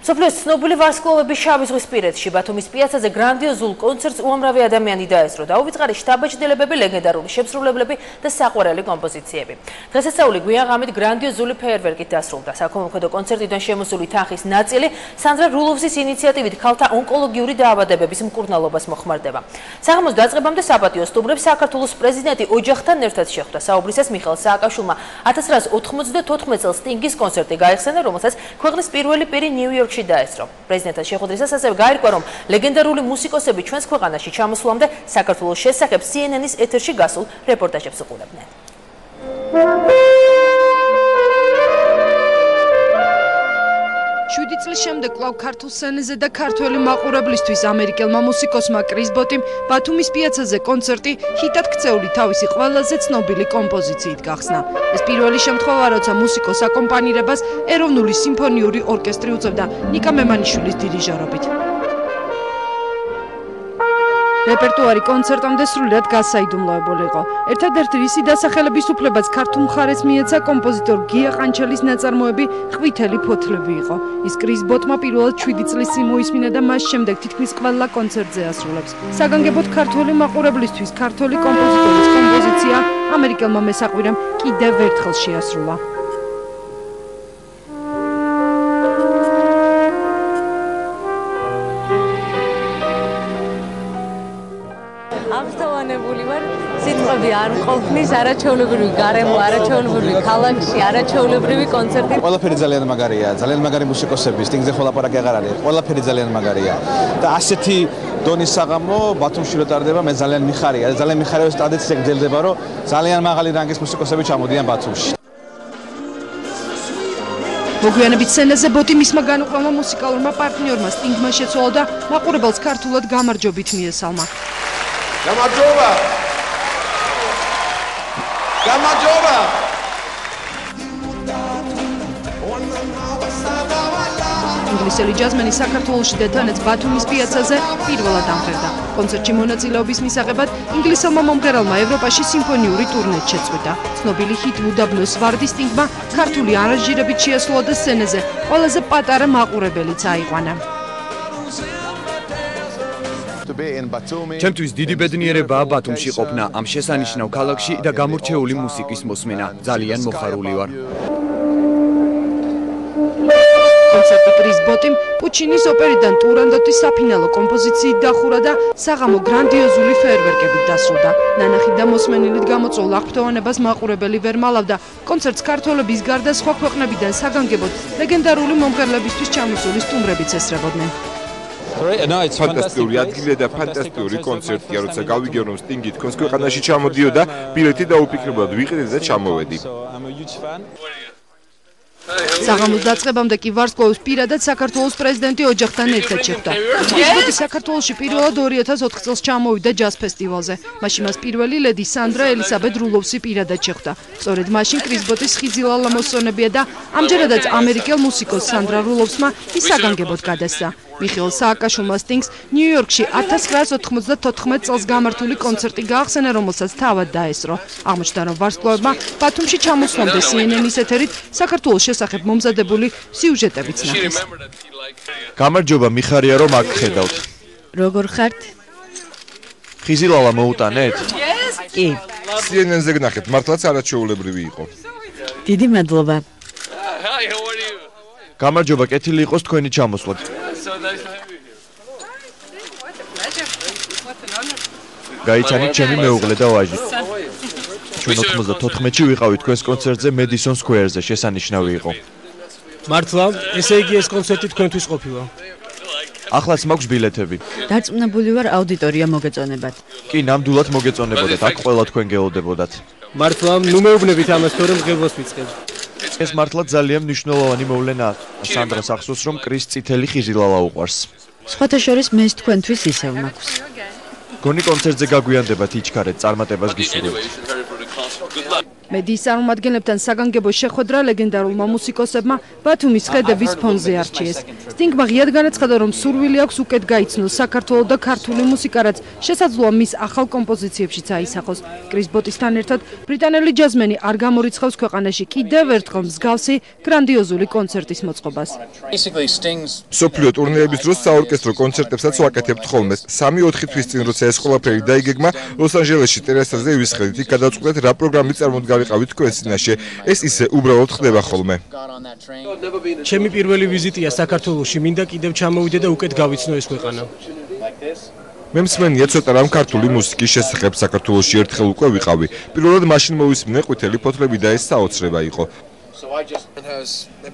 მსოფლიოს ცნობილი ვარსკვლავების შავი ზღვის პირეთში ბათუმის პიაცაზე გრანდიოზულ კონცერტს უამრავი ადამიანი დაესწრო. დაუვიწყარი შთაბეჭდილებები, ლეგენდარული შემსრულებლები და საყვარელი კომპოზიციები. დღესასწაული გვიან ღამით გრანდიოზული ფეიერვერკით დასრულდა. საქველმოქმედო კონცერტიდან შემოსული თანხის ნაწილი სანდრა რულოვსის ინიციატივით ქალთა ონკოლოგიური დაავადებების მკურნალობას მოხმარდება. საღამოს დაწყებამდე საპატიო სტუმრებს საქართველოს პრეზიდენტი ოჯახთან ერთად შეხვდა. საუბრისას მიხეილ სააკაშვილმა 1994 წელს სტინგის კონცერტი გაიხსენა, რომელსაც ქვეყნის პირველი პირი ნიუ-იორკში დაესწრო. პრეზიდენტთან შეხვედრისას ასევე გაირკვა, რომ ლეგენდარული მუსიკოსები ჩვენს ქვეყანაში ჩამოსვლამდე საქართველოს შესახებ CNN-ის ეთერში გასულ რეპორტაჟებს უყურებდნენ. 7 წლის შემდეგ კვლავ ქართულ სცენაზე და ქართველი მაყურებლისთვის ამერიკელმა მუსიკოსმა კრის ბოტიმ ბათუმის პიაცაზე კონცერტი ჰიტად ქცეული თავისი ყველაზე ცნობილი კომპოზიციით გახსნა. ეს პირველი შემთხვევა, როცა მუსიკოს აკომპანირებას ეროვნული სიმფონიური ორკესტრი უწევდა ნიკა მემანიშვილის დირიჟორობით. რეპერტუარი კონცერტამდე სრულიად გასაიდუმლოებული იყო. ერთადერთი რისი დასახელების უფლებაც ქართულ მხარეს მიეცა კომპოზიტორ გია ყანჩელის ნაწარმოები ყვითელი ფოთლები იყო. ის კრის ბოტმა პირველად 7 წლის წინ მოისმინა და მას შემდეგ თითქმის ყველა კონცერტზე ასრულებს. საგანგებოდ ქართველი მაყურებლისთვის ქართული კომპოზიტორის კომპოზიცია ამერიკელმა მესაყვირემ კიდევ ერთხელ შეასრულა. ამსტოვანებული ვარ, სიტყვები არ მყოფნის, არაჩვეულებრივი გარემო, არაჩვეულებრივი ქალაქში, არაჩვეულებრივი კონცერტი. ყველაფერი ძალიან მაგარია, ძალიან მაგარი მუსიკოსები, სტინგზე ხოლმე ლაპარაკი აღარ არის. ყველაფერი ძალიან მაგარია. და ასეთი დონის საღამო ბათუმში რო ტარდება, მე ძალიან მიხარია. ძალიან მიხარია, ეს ტრადიცია გრძელდება, რომ ძალიან მაღალი რანგის მუსიკოსები ჩამოდიან ბათუმში. მოგვიანებით სცენაზე ბოტი მისმა განუყრალმა მუსიკალურმა პარტნიორმა სტინგმა შეცვალა და მაყურებელს ქართულად გამარჯვებით მიესალმა. გამარჯობა! გამარჯობა! ინგლისელი ჯაზმენი საქართველოში და თანაც ბათუმის პიაცაზე პირველად ამღერდა. კონცერტში მონაწილეობის მისაღებად ინგლისელმა მომღერალმა ევროპაში სიმფონიური ტურნე შეწყვიტა. ცნობილი ჰიტ UW ვარდი სტინგმა ქართული არანჟირებით შეასრულა და სცენაზე ყველაზე პატარა მაყურებელიც აიყვანა. ჩემთვის დიდი ბედნიერებაა ბათუმში ყოფნა ამ შესანიშნავ ქალაქში და გამორჩეული მუსიკის მოსმენა. ძალიან მოხარული ვარ. კონცერტი კრის ბოტიმ პუჩინის ოპერიდან ტურანდოტის საფინალო კომპოზიციით დახურა და საღამო გრანდიოზული ფეიერვერკებით დასრულდა. ნანახი და მოსმენილით გამოწვეულ აღფრთოვანებას მაყურებელი ვერ მალავდა. კონცერტს ქართველების გარდა სხვა ქვეყნებიდან საგანგებოდ ლეგენდარული მომღერლებისთვის ჩამოსული სტუმრებიც ესწრებოდნენ. ფანტასტიკური ადგილი და ფანტასტიკური კონცერტია, როცა გავიგე რომ სტინგი თქვენს ქვეყანაში ჩამოდიოდა, ბილეთი დაუფიქრებლად ვიყიდე და ჩამოვედი. საღამოს დაწყებამდე კი ვარსკვლავის პირადად საქართველოს პრეზიდენტი ოჯახთან ერთად შეხვდა. კრისბოტი საქართველოში პირველად 2004 წელს ჩამოვიდა ჯაზ ფესტივალზე. მაშინ მას პირველი ლედი სანდრა ელისაბედ რულოვსი პირადად შეხვდა. სწორედ მაშინ კრისბოტის ხიზილალა მოსწონებია და ამჯერადაც ამერიკელ მუსიკოს სანდრა რულოვსმა ის საგანგებოდ გადასცა. მიხეილ სააკაშვილმა სტინგს ნიუ-იორკში 1994 წელს გამართული კონცერტი გაახსენა, რომელსაც თავად დაესწრო. აღმოჩნდა, რომ ვარსკვლავებმა ბათუმში ჩამოსვლამდე CNN-ის ეთერით საქართველოს შესახებ მომზადებული სიუჟეტებიც ნახეს. გამარჯობა, მიხარია რომ აქ ხედავთ. როგორ ხართ? ხიზილალა მოუტანეთ? კი. CNN-ზე გნახეთ, მართლაც არაჩვეულებრივი იყო. დიდი მადლობა. გამარჯობა, კეთილი იყოს თქვენი ჩამოსვლა. გაიცანით ჩემი მეუღლე და ვაჟი. ჩვენ 94-ში ვიყავით თქვენს კონცერტზე მედისონ სკვერზე, შესანიშნავი იყო. მართლა, ესე იგი ეს კონცერტი თქვენთვის ყოფილა. ახლაც მაქვს ბილეთები. დარწმუნებული ვარ აუდიტორია მოგეწონებათ. კი, ნამდვილად მოგეწონებოდათ, აქ ყველა თქვენ გეოლდებოდათ. მართლა, ნუ მეუბნებით ამას, თორემ ღელვას ვიწყებ. ეს მართლა ძალიან მნიშვნელოვანი მოვლენაა. სანდრას ახსოვს, რომ კრის წითელი ხიზილალა უყვარს. სხვათა შორის მეც თქვენთვის ისევ მაქვს. გონი კონცერტზე გაგვიანდებათ იჩქარეთ, წარმატებას გისურვებთ. მედიის წარმომადგენლებთან საგანგებო შეხვედრა ლეგენდარულმა მუსიკოსებმა ბათუმის ხედების ფონზე არჩიეს. სტინგმა ღიად განაცხადა, რომ სურვილი აქვს უკეთ გაიცნოს საქართველოს და ქართული მუსიკა, რაც შესაძლოა მის ახალ კომპოზიციებშიც აისახოს. კრის ბოტისთან ერთად ბრიტანელი ჯაზმენი არ გამორიცხავს ქვეყანაში კიდევ ერთხელ მსგავსი გრანდიოზული კონცერტის მოწყობას. მსოფლიო ტურნეების დროს საორკესტრო კონცერტებსაც ვაკეთებთ ხოლმე. 3-4 თვის წინ როცა ეს ყველაფერი დაიგეგმა, ლოს-ანჯელესში ტერასაზე ვისყიდით, იქ გადავწყვეტ რა პროგრამით წარმოდგარიყავით თქვენს წინაშე. ეს ისე უბრალოდ ხდება ხოლმე. ჩემი პირველი ვიზიტია საქართველოში, მინდა კიდევ ჩამოვიდე და უკეთ გავიცნო ეს ქვეყანა. მე მსმენია ცოტა რამ ქართული მუსიკის შესახებ საქართველოში ერთხელ უკვე ვიყავი. პირველად მაშინ მოვისმინე ყვითელი ფოთლები და ეს საოცრება იყო.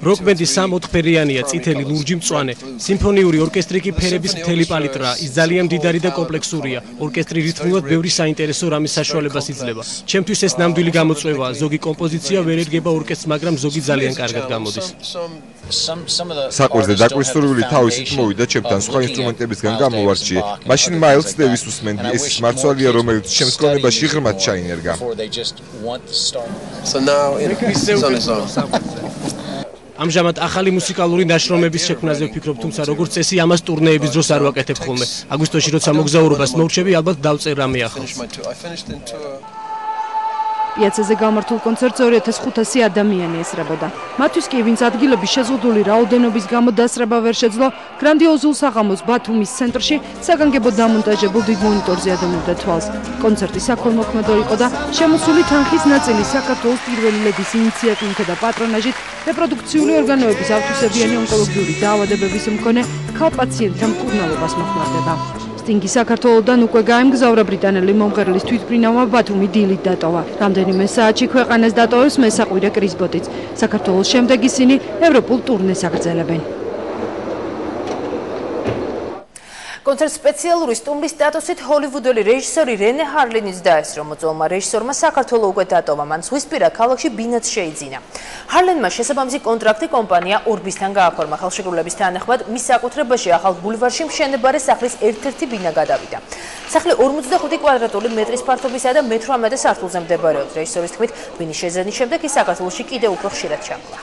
როკ-ბენდი 3-4 ფერიანია, წითელი, ლურჯი, მწვანე. სიმფონიური ორკესტრი კი ფერების მთელი პალიტრაა. ის ძალიან მდიდარი და კომპლექსურია. ორკესტრი რითმულად ბევრი საინტერესო რამის საშუალებას იძლევა. ჩემთვის ეს ნამდვილი გამოწვევაა. ზოგი კომპოზიცია ვერ ერგება ორკესტრს, მაგრამ ზოგი ძალიან კარგად გამოდის. საყვირზე დაკვირსურვილი თავისით მოვიდა ჩემთან სხვა ინსტრუმენტებისგან გამოვარჩიე. მაშინ მაილს დევის უსმენდი, ეს ის მარცვალია, რომელიც ჩემს გონებაში ღრმად ჩაინერგა. ამჟამად ახალი მუსიკალური ნაშრომების შექმნაზე ვფიქრობ, თუმცა როგორც წესი ამას ტურნეების დროს არ ვაკეთებ ხოლმე. აგვისტოში როცა მოგზაურობას მოვრჩები, ალბათ დავწერ რამე ახლოს. პიაცაზე გამართულ კონცერტს 2500 ადამიანი ესწრებოდა. მათთვის კი, ვინც ადგილების შეზღუდული რაოდენობის გამო დასწრება ვერ შეძლო, გრანდიოზულ საღამოს ბათუმის ცენტრში საგანგებოდ დამონტაჟებულ დიდ მონიტორზე ადევნებდა თვალს. კონცერტი საქველმოქმედო იყო და შემოსული თანხის ნაწილი საქართველოს პირველი ლედის ინიციატივითა და პატრონაჟით რეპროდუქციული ორგანოების ავტვისებიანი ონკოლოგიური დაავადებების მქონე ქალ პაციენტთა მკურნალობას მოხმარდება. სტინგი საქართველოდან უკვე გაემგზავრა ბრიტანელი მომღერლის თვითმფრინავმა ბათუმი დილით დატოვა. რამდენიმე საათში ქვეყანას დატოვებს მესაყვირე კრის ბოტიც. საქართველოს შემდეგ ისინი ევროპულ ტურნეს აგრძელებენ. კონცერტ სპეციალური სტუმრის სტატუსით ჰოლივუდელი რეჟისორი რენე ჰარლინის დაესწრო. მოწვეულმა რეჟისორმა საქართველოს უკვე დატოვა, მან ზღვისპირა ქალაქში ბინაც შეიძინა. ჰარლენმა შესაბამისი კონტრაქტი კომპანია ორბისთან გააფორმა. ხელშეკრულების თანახმად მის საკუთრებაში ახალ ბულვარში მშენებარე სახლის ერთ-ერთი ბინა გადავიდა. სახლი 45 კვადრატული მეტრის ფართობისა და 18 სართულზე მდებარეობს. რეჟისორის თქმით, ბინის შეძენის შემდეგ ის საქართველოში კიდევ უფრო ხშირად ჩამოვა.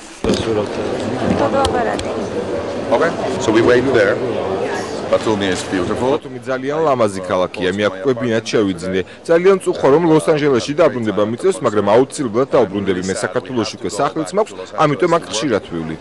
ბათუმი ძალიან ლამაზი ქალაქია, მე აქ უკვე ბინად შევიძინე. ძალიან მწუხარ, რომ ლოს-ანჯელესში დაბრუნება მიწევს, მაგრამ აუცილებლად დავბრუნდები. მე საქართველოში უკვე სახლიც მაქვს, ამიტომ აქ ხშირად ვივლი.